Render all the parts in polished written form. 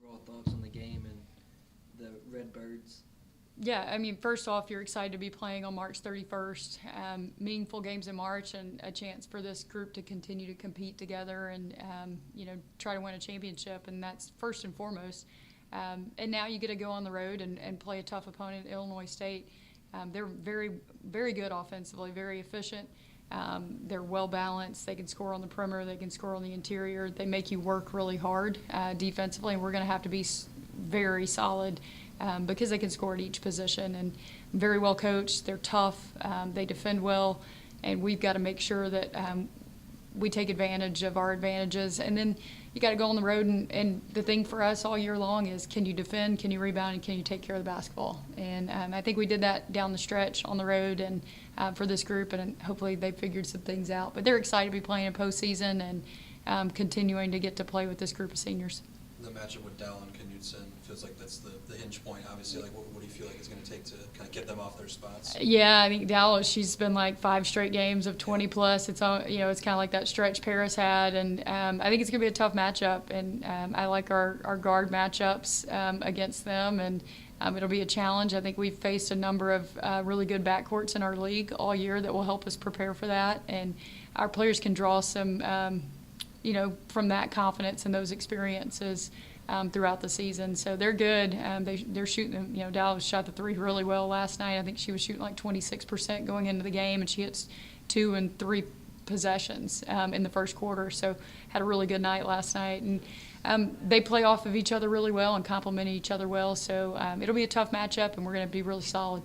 overall thoughts on the game and the Redbirds? Yeah, I mean, first off, you're excited to be playing on March 31st. Meaningful games in March and a chance for this group to continue to compete together and, try to win a championship, and that's first and foremost. And now you get to go on the road and play a tough opponent, Illinois State. They're very, very good offensively, very efficient. They're well balanced. They can score on the perimeter. They can score on the interior. They make you work really hard defensively, and we're going to have to be very solid because they can score at each position, and very well coached. They're tough. They defend well, and we've got to make sure that we take advantage of our advantages. And then you got to go on the road, and the thing for us all year long is, can you defend, can you rebound, and can you take care of the basketball? And I think we did that down the stretch on the road and for this group, and hopefully they figured some things out. But they're excited to be playing in postseason and continuing to get to play with this group of seniors. The matchup with Dow and Knudsen feels like that's the hinge point, obviously. Like, what do you feel like it's going to take to kind of get them off their spots? Yeah, I think Dallas, she's been like 5 straight games of 20 plus. It's all, it's kind of like that stretch Paris had, and I think it's going to be a tough matchup. And I like our guard matchups against them, and it'll be a challenge. I think we've faced a number of really good backcourts in our league all year that will help us prepare for that, and our players can draw some from that confidence and those experiences throughout the season. So they're good. They're shooting them. Dallas shot the 3 really well last night. I think she was shooting like 26% going into the game, and she hits 2 and 3 possessions in the first quarter. So had a really good night last night. And they play off of each other really well and complement each other well. So it'll be a tough matchup, and we're going to be really solid.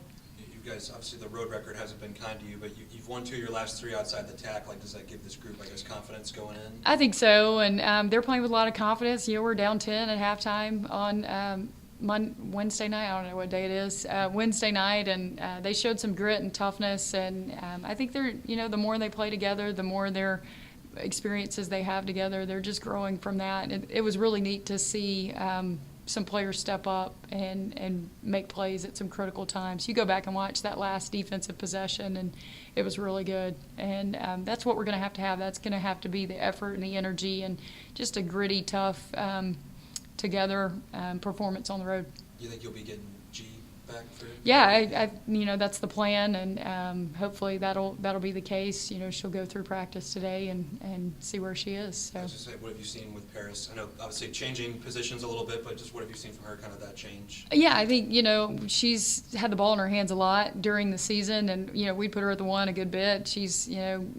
You guys, obviously the road record hasn't been kind to you, but you've won 2 of your last 3 outside the TAC. Like, does that give this group, I guess, confidence going in? I think so, and they're playing with a lot of confidence. We're down 10 at halftime on Wednesday night. I don't know what day it is. Wednesday night, and they showed some grit and toughness. And I think they're, the more they play together, the more their experiences they have together, they're just growing from that. It was really neat to see some players step up and make plays at some critical times. You go back and watch that last defensive possession, and it was really good. And that's what we're going to have. That's going to have to be the effort and the energy and just a gritty, tough, together performance on the road. You think you'll be getting G back for? Yeah, that's the plan, and hopefully that'll be the case. She'll go through practice today and see where she is. So. I was just say, what have you seen with Paris? I know obviously changing positions a little bit, but just what have you seen from her, kind of that change? Yeah, I think she's had the ball in her hands a lot during the season, and we put her at the 1 a good bit. She's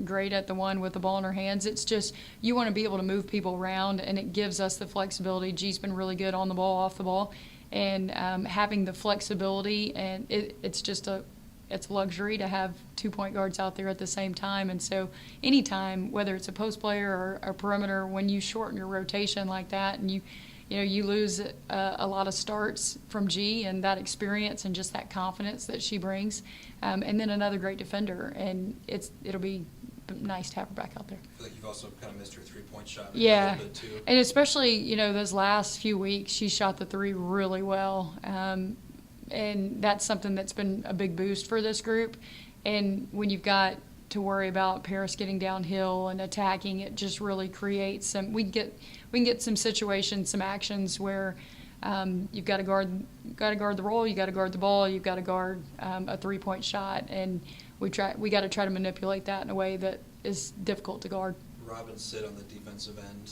great at the 1 with the ball in her hands. It's just you want to be able to move people around, and it gives us the flexibility. G's been really good on the ball, off the ball. And having the flexibility, and it's a luxury to have 2 point guards out there at the same time. And so anytime, whether it's a post player or a perimeter, when you shorten your rotation like that and you lose a lot of starts from G and that experience and just that confidence that she brings, and then another great defender, and it'll be nice to have her back out there. I feel like you've also kind of missed her 3-point shot. Yeah, a little bit too. And especially those last few weeks, she shot the 3 really well, and that's something that's been a big boost for this group. And when you've got to worry about Paris getting downhill and attacking, it just really creates some. We can get some situations, some actions where you've got to guard the roll, you got to guard the ball, you've got to guard a 3-point shot, and we got to try to manipulate that in a way that is difficult to guard. Rob and Sid on the defensive end,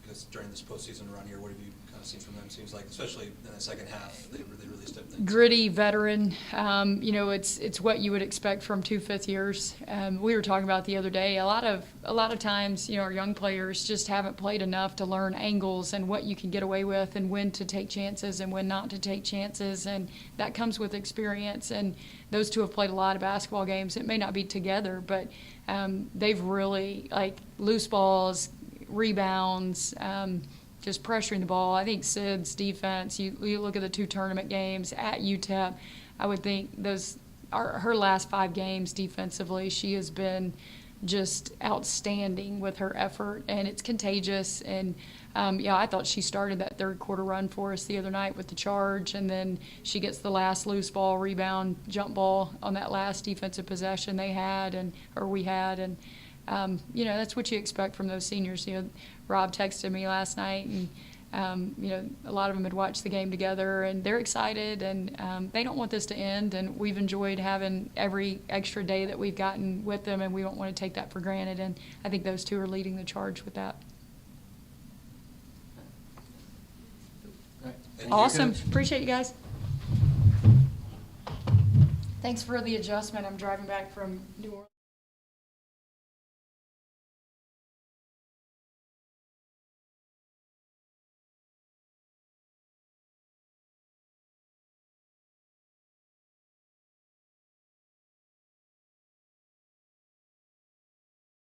because during this postseason run here, what have you kind of seen from them? Seems like, especially in the second half, they really stepped things. Gritty veteran. It's what you would expect from 2 fifth years. We were talking about the other day. A lot of times, our young players just haven't played enough to learn angles and what you can get away with and when to take chances and when not to take chances, and that comes with experience. And those 2 have played a lot of basketball games. It may not be together, but they've really, like, loose balls, rebounds, just pressuring the ball. I think Sid's defense, you look at the 2 tournament games at UTEP, I would think her last 5 games defensively, she has been just outstanding with her effort, and it's contagious. And I thought she started that 3rd quarter run for us the other night with the charge, and then she gets the last loose ball, rebound, jump ball on that last defensive possession we had, and that's what you expect from those seniors. Rob texted me last night, you know, a lot of them had watched the game together, and they're excited, and they don't want this to end, and we've enjoyed having every extra day that we've gotten with them, and we don't want to take that for granted, and I think those two are leading the charge with that. All right. Thank you. Awesome. Appreciate you guys. Thanks for the adjustment. I'm driving back from New Orleans.